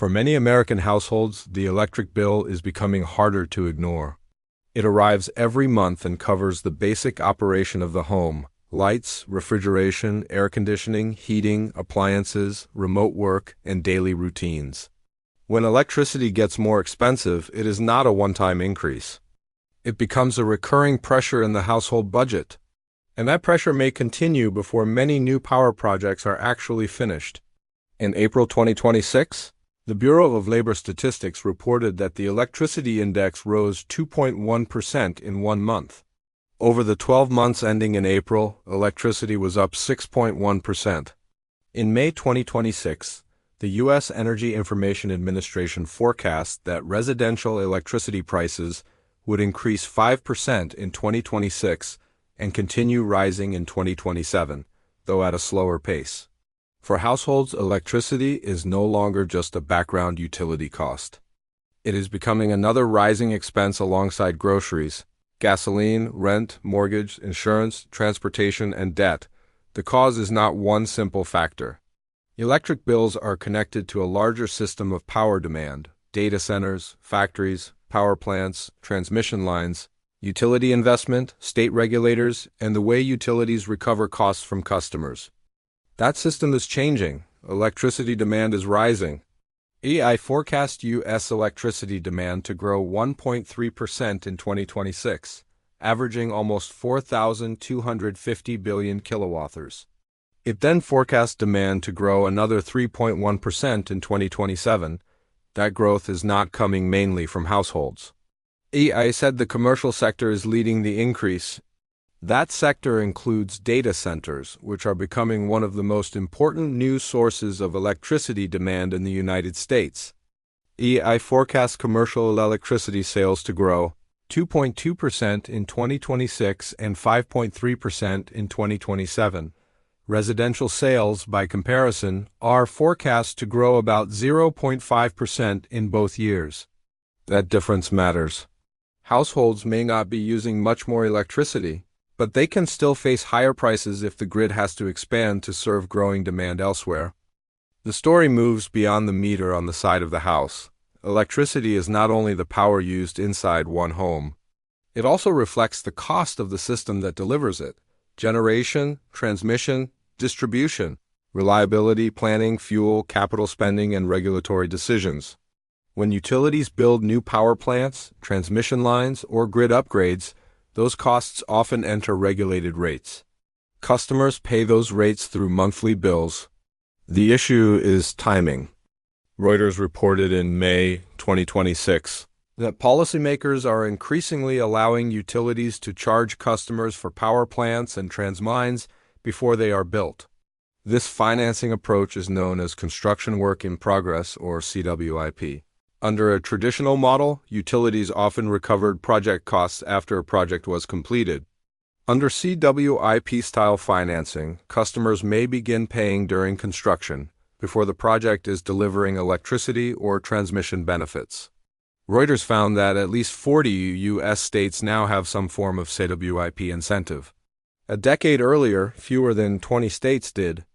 For many American households, the electric bill is becoming harder to ignore. It arrives every month and covers the basic operation of the home: lights, refrigeration, air conditioning, heating, appliances, remote work, and daily routines. When electricity gets more expensive, it is not a one-time increase. It becomes a recurring pressure in the household budget. And that pressure may continue before many new power projects are actually finished. In April 2026, the Bureau of Labor Statistics reported that the electricity index rose 2.1% in 1 month. Over the 12 months ending in April, electricity was up 6.1%. In May 2026, the U.S. Energy Information Administration forecast that residential electricity prices would increase 5% in 2026 and continue rising in 2027, though at a slower pace. For households, electricity is no longer just a background utility cost. It is becoming another rising expense alongside groceries, gasoline, rent, mortgage, insurance, transportation, and debt. The cause is not one simple factor. Electric bills are connected to a larger system of power demand: data centers, factories, power plants, transmission lines, utility investment, state regulators, and the way utilities recover costs from customers. That system is changing. Electricity demand is rising. EI forecast U.S. electricity demand to grow 1.3% in 2026, averaging almost 4,250 billion kilowatt-hours. It then forecasts demand to grow another 3.1% in 2027. That growth is not coming mainly from households. EI said the commercial sector is leading the increase. That sector includes data centers, which are becoming one of the most important new sources of electricity demand in the United States. EI forecasts commercial electricity sales to grow 2.2% in 2026 and 5.3% in 2027. Residential sales, by comparison, are forecast to grow about 0.5% in both years. That difference matters. Households may not be using much more electricity, but they can still face higher prices if the grid has to expand to serve growing demand elsewhere. The story moves beyond the meter on the side of the house. Electricity is not only the power used inside one home. It also reflects the cost of the system that delivers it: generation, transmission, distribution, reliability, planning, fuel, capital spending, and regulatory decisions. When utilities build new power plants, transmission lines, or grid upgrades, those costs often enter regulated rates. Customers pay those rates through monthly bills. The issue is timing. Reuters reported in May 2026 that policymakers are increasingly allowing utilities to charge customers for power plants and transmines before they are built. This financing approach is known as construction work in progress, or CWIP. Under a traditional model, utilities often recovered project costs after a project was completed. Under CWIP-style financing, customers may begin paying during construction, before the project is delivering electricity or transmission benefits. Reuters found that at least 40 U.S. states now have some form of CWIP incentive. A decade earlier, fewer than 20 states did.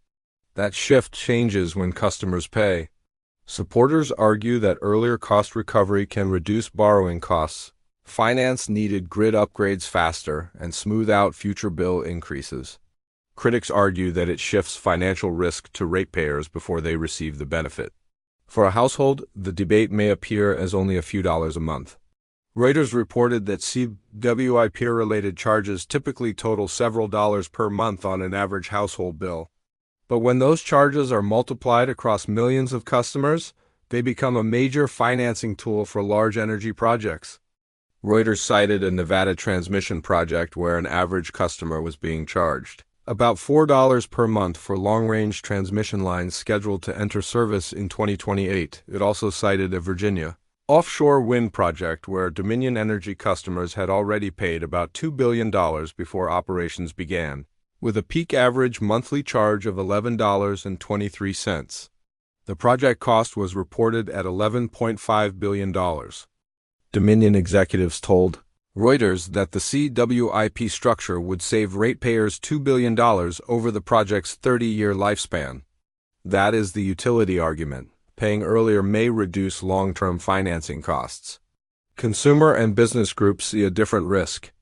That shift changes when customers pay. Supporters argue that earlier cost recovery can reduce borrowing costs, finance needed grid upgrades faster, and smooth out future bill increases. Critics argue that it shifts financial risk to ratepayers before they receive the benefit. For a household, the debate may appear as only a few dollars a month. Reuters reported that CWIP-related charges typically total several dollars per month on an average household bill. But when those charges are multiplied across millions of customers, they become a major financing tool for large energy projects. Reuters cited a Nevada transmission project where an average customer was being charged about $4 per month for long-range transmission lines scheduled to enter service in 2028. It also cited a Virginia offshore wind project where Dominion Energy customers had already paid about $2 billion before operations began, with a peak average monthly charge of $11.23. The project cost was reported at $11.5 billion. Dominion executives told Reuters that the CWIP structure would save ratepayers $2 billion over the project's 30-year lifespan. That is the utility argument. Paying earlier may reduce long-term financing costs. Consumer and business groups see a different risk.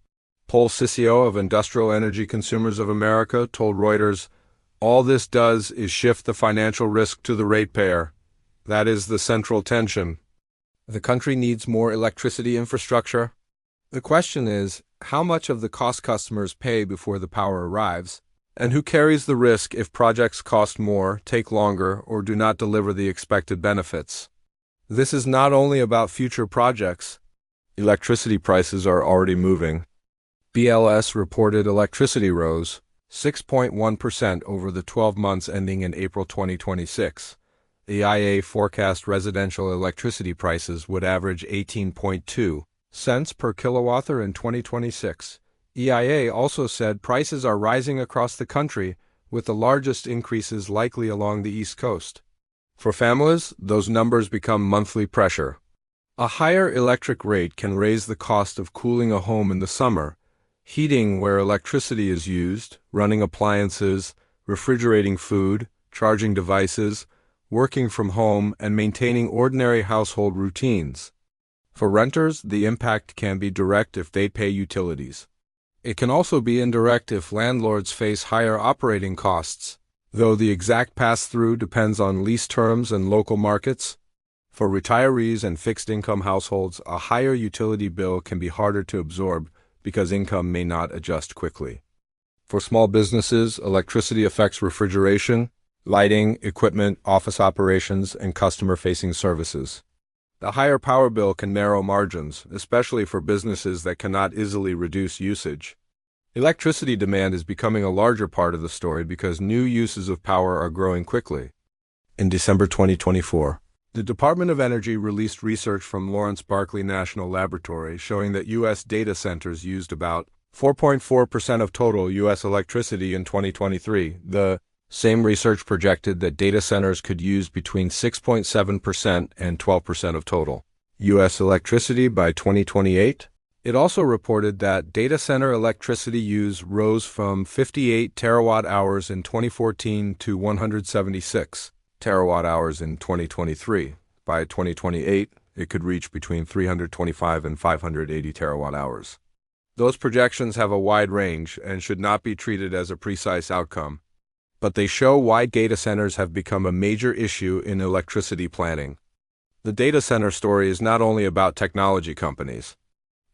Paul Sisio of Industrial Energy Consumers of America told Reuters, "All this does is shift the financial risk to the ratepayer. That is the central tension. The country needs more electricity infrastructure. The question is, how much of the cost customers pay before the power arrives, and who carries the risk if projects cost more, take longer, or do not deliver the expected benefits?" This is not only about future projects. Electricity prices are already moving. BLS reported electricity rose 6.1% over the 12 months ending in April 2026. The IA forecast residential electricity prices would average 18.2 cents per kilowatt-hour in 2026. EIA also said prices are rising across the country, with the largest increases likely along the East Coast. For families, those numbers become monthly pressure. A higher electric rate can raise the cost of cooling a home in the summer, heating where electricity is used, running appliances, refrigerating food, charging devices, working from home, and maintaining ordinary household routines. For renters, the impact can be direct if they pay utilities. It can also be indirect if landlords face higher operating costs, though the exact pass-through depends on lease terms and local markets. For retirees and fixed-income households, a higher utility bill can be harder to absorb because income may not adjust quickly. For small businesses, electricity affects refrigeration, lighting, equipment, office operations, and customer-facing services. The higher power bill can narrow margins, especially for businesses that cannot easily reduce usage. Electricity demand is becoming a larger part of the story because new uses of power are growing quickly. In December 2024, the Department of Energy released research from Lawrence Berkeley National Laboratory showing that U.S. data centers used about 4.4% of total U.S. electricity in 2023. The same research projected that data centers could use between 6.7% and 12% of total U.S. electricity by 2028. It also reported that data center electricity use rose from 58 terawatt-hours in 2014 to 176 terawatt-hours in 2023. By 2028, it could reach between 325 and 580 terawatt-hours. Those projections have a wide range and should not be treated as a precise outcome, but they show why data centers have become a major issue in electricity planning. The data center story is not only about technology companies.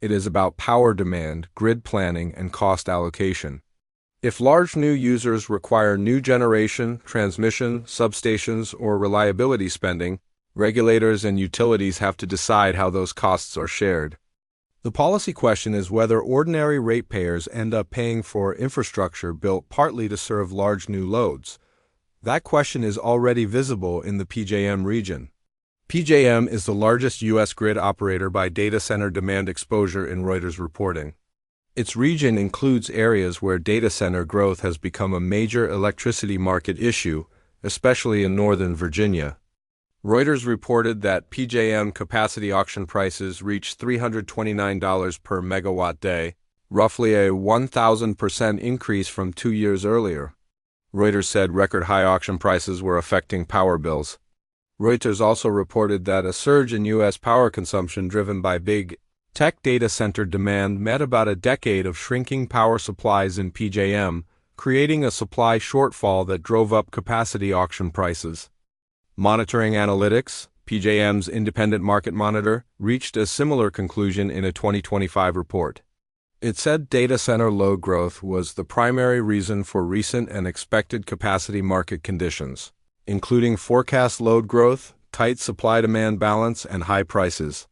It is about power demand, grid planning, and cost allocation. If large new users require new generation, transmission, substations, or reliability spending, regulators and utilities have to decide how those costs are shared. The policy question is whether ordinary ratepayers end up paying for infrastructure built partly to serve large new loads. That question is already visible in the PJM region. PJM is the largest U.S. grid operator by data center demand exposure in Reuters reporting. Its region includes areas where data center growth has become a major electricity market issue, especially in Northern Virginia. Reuters reported that PJM capacity auction prices reached $329 per megawatt day, roughly a 1,000% increase from 2 years earlier. Reuters said record high auction prices were affecting power bills. Reuters also reported that a surge in U.S. power consumption driven by big tech data center demand met about a decade of shrinking power supplies in PJM, creating a supply shortfall that drove up capacity auction prices. Monitoring Analytics, PJM's independent market monitor, reached a similar conclusion in a 2025 report. It said data center load growth was the primary reason for recent and expected capacity market conditions, including forecast load growth, tight supply-demand balance, and high prices.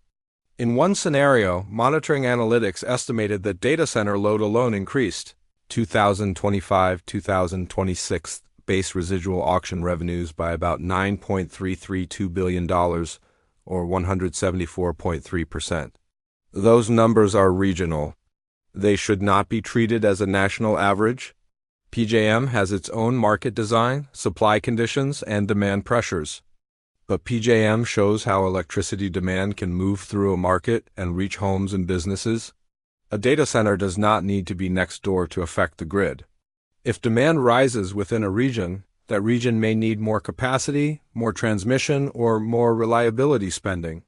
In one scenario, Monitoring Analytics estimated that data center load alone increased 2025-2026 base residual auction revenues by about $9.332 billion, or 174.3%. Those numbers are regional. They should not be treated as a national average. PJM has its own market design, supply conditions, and demand pressures. But PJM shows how electricity demand can move through a market and reach homes and businesses. A data center does not need to be next door to affect the grid. If demand rises within a region, That region may need more capacity, more transmission, or more reliability spending.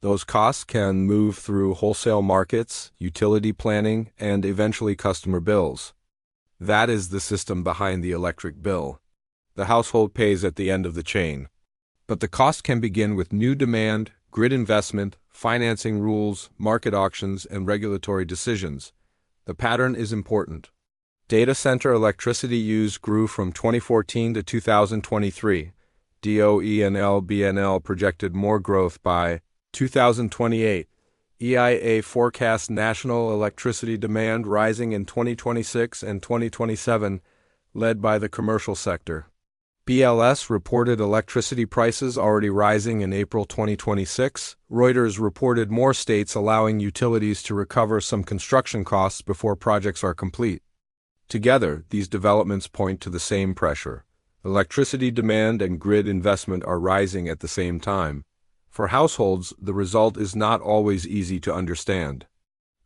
Those costs can move through wholesale markets, utility planning, and eventually customer bills. That is the system behind the electric bill. The household pays at the end of the chain. But the cost can begin with new demand, grid investment, financing rules, market auctions, and regulatory decisions. The pattern is important. Data center electricity use grew from 2014 to 2023. DOE&L BNL projected more growth by 2028. EIA forecasts national electricity demand rising in 2026 and 2027, led by the commercial sector. BLS reported electricity prices already rising in April 2026. Reuters reported more states allowing utilities to recover some construction costs before projects are complete. Together, these developments point to the same pressure. Electricity demand and grid investment are rising at the same time. For households, the result is not always easy to understand.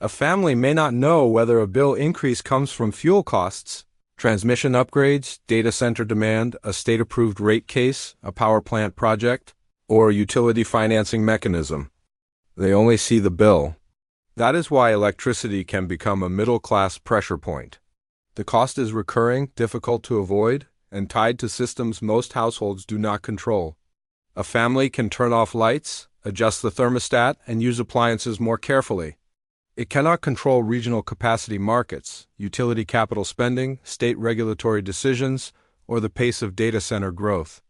A family may not know whether a bill increase comes from fuel costs, transmission upgrades, data center demand, a state-approved rate case, a power plant project, or a utility financing mechanism. They only see the bill. That is why electricity can become a middle-class pressure point. The cost is recurring, difficult to avoid, and tied to systems most households do not control. A family can turn off lights, adjust the thermostat, and use appliances more carefully. It cannot control regional capacity markets, utility capital spending, state regulatory decisions, or the pace of data center growth.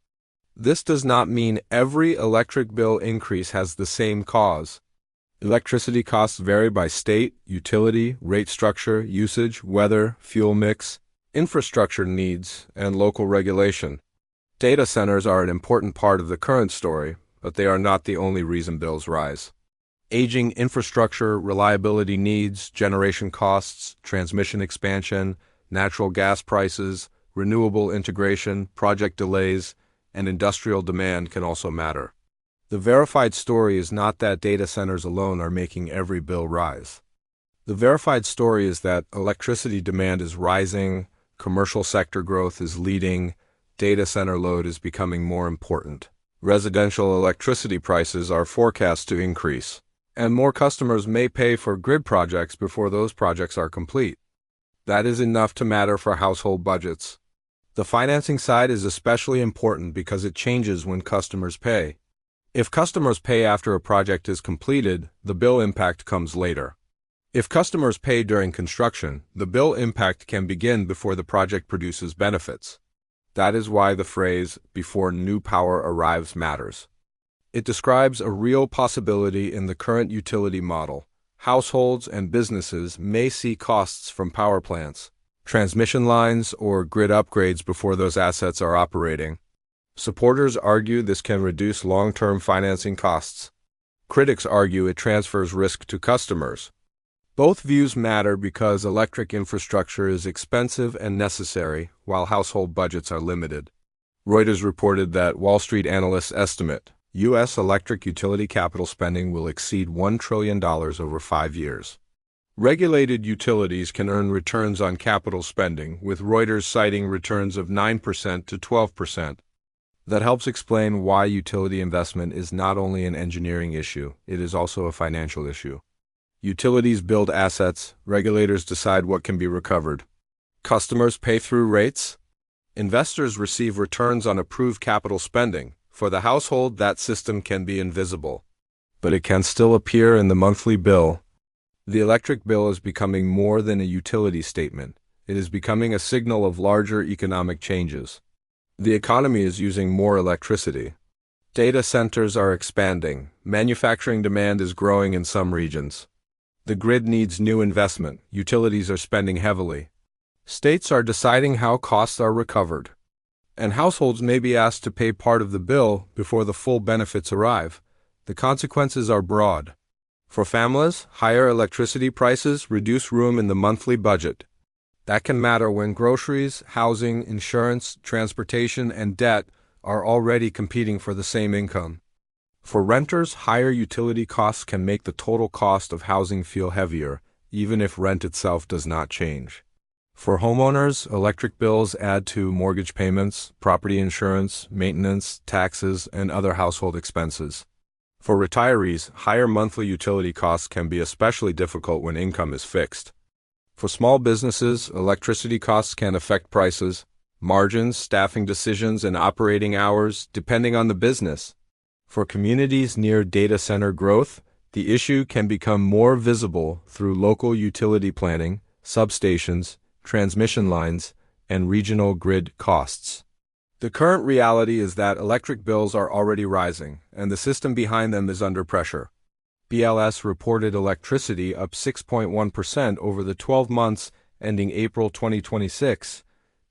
This does not mean every electric bill increase has the same cause. Electricity costs vary by state, utility, rate structure, usage, weather, fuel mix, infrastructure needs, and local regulation. Data centers are an important part of the current story, but they are not the only reason bills rise. Aging infrastructure, reliability needs, generation costs, transmission expansion, natural gas prices, renewable integration, project delays, and industrial demand can also matter. The verified story is not that data centers alone are making every bill rise. The verified story is that electricity demand is rising, commercial sector growth is leading, data center load is becoming more important. Residential electricity prices are forecast to increase, and more customers may pay for grid projects before those projects are complete. That is enough to matter for household budgets. The financing side is especially important because it changes when customers pay. If customers pay after a project is completed, the bill impact comes later. If customers pay during construction, the bill impact can begin before the project produces benefits. That is why the phrase, "before new power arrives," matters. It describes a real possibility in the current utility model. Households and businesses may see costs from power plants, transmission lines, or grid upgrades before those assets are operating. Supporters argue this can reduce long-term financing costs. Critics argue it transfers risk to customers. Both views matter because electric infrastructure is expensive and necessary, while household budgets are limited. Reuters reported that Wall Street analysts estimate U.S. electric utility capital spending will exceed $1 trillion over 5 years. Regulated utilities can earn returns on capital spending, with Reuters citing returns of 9% to 12%. That helps explain why utility investment is not only an engineering issue, it is also a financial issue. Utilities build assets, regulators decide what can be recovered. Customers pay through rates. Investors receive returns on approved capital spending. For the household, that system can be invisible, but it can still appear in the monthly bill. The electric bill is becoming more than a utility statement. It is becoming a signal of larger economic changes. The economy is using more electricity. Data centers are expanding. Manufacturing demand is growing in some regions. The grid needs new investment. Utilities are spending heavily. States are deciding how costs are recovered. And households may be asked to pay part of the bill before the full benefits arrive. The consequences are broad. For families, higher electricity prices reduce room in the monthly budget. That can matter when groceries, housing, insurance, transportation, and debt are already competing for the same income. For renters, higher utility costs can make the total cost of housing feel heavier, even if rent itself does not change. For homeowners, electric bills add to mortgage payments, property insurance, maintenance, taxes, and other household expenses. For retirees, higher monthly utility costs can be especially difficult when income is fixed. For small businesses, electricity costs can affect prices, margins, staffing decisions, and operating hours, depending on the business. For communities near data center growth, the issue can become more visible through local utility planning, substations, transmission lines, and regional grid costs. The current reality is that electric bills are already rising, and the system behind them is under pressure. BLS reported electricity up 6.1% over the 12 months ending April 2026.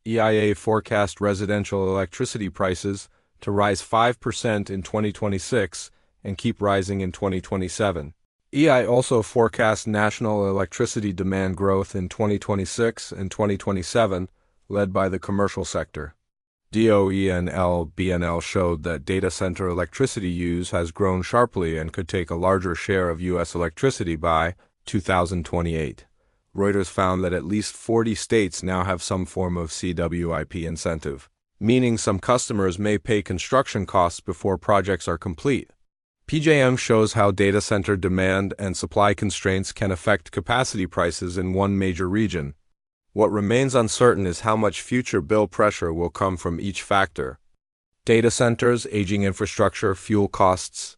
EIA forecast residential electricity prices to rise 5% in 2026 and keep rising in 2027. EI also forecast national electricity demand growth in 2026 and 2027, led by the commercial sector. DOE&L-BNL showed that data center electricity use has grown sharply and could take a larger share of U.S. electricity by 2028. Reuters found that at least 40 states now have some form of CWIP incentive, meaning some customers may pay construction costs before projects are complete. PJM shows how data center demand and supply constraints can affect capacity prices in one major region. What remains uncertain is how much future bill pressure will come from each factor. Data centers, aging infrastructure, fuel costs,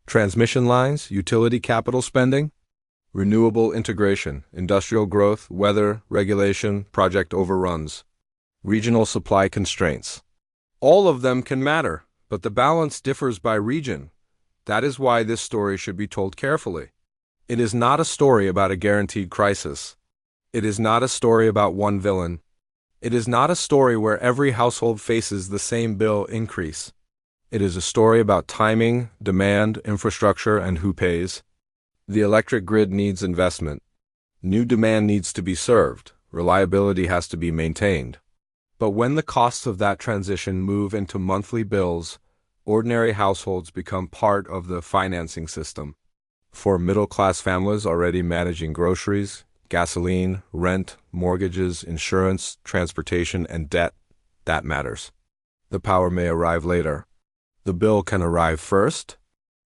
transmission lines, utility capital spending, renewable integration, industrial growth, weather, regulation, project overruns, regional supply constraints. All of them can matter, but the balance differs by region. That is why this story should be told carefully. It is not a story about a guaranteed crisis. It is not a story about one villain. It is not a story where every household faces the same bill increase. It is a story about timing, demand, infrastructure, and who pays. The electric grid needs investment. New demand needs to be served. Reliability has to be maintained. But when the costs of that transition move into monthly bills, ordinary households become part of the financing system. For middle-class families already managing groceries, gasoline, rent, mortgages, insurance, transportation, and debt, that matters. The power may arrive later. The bill can arrive first,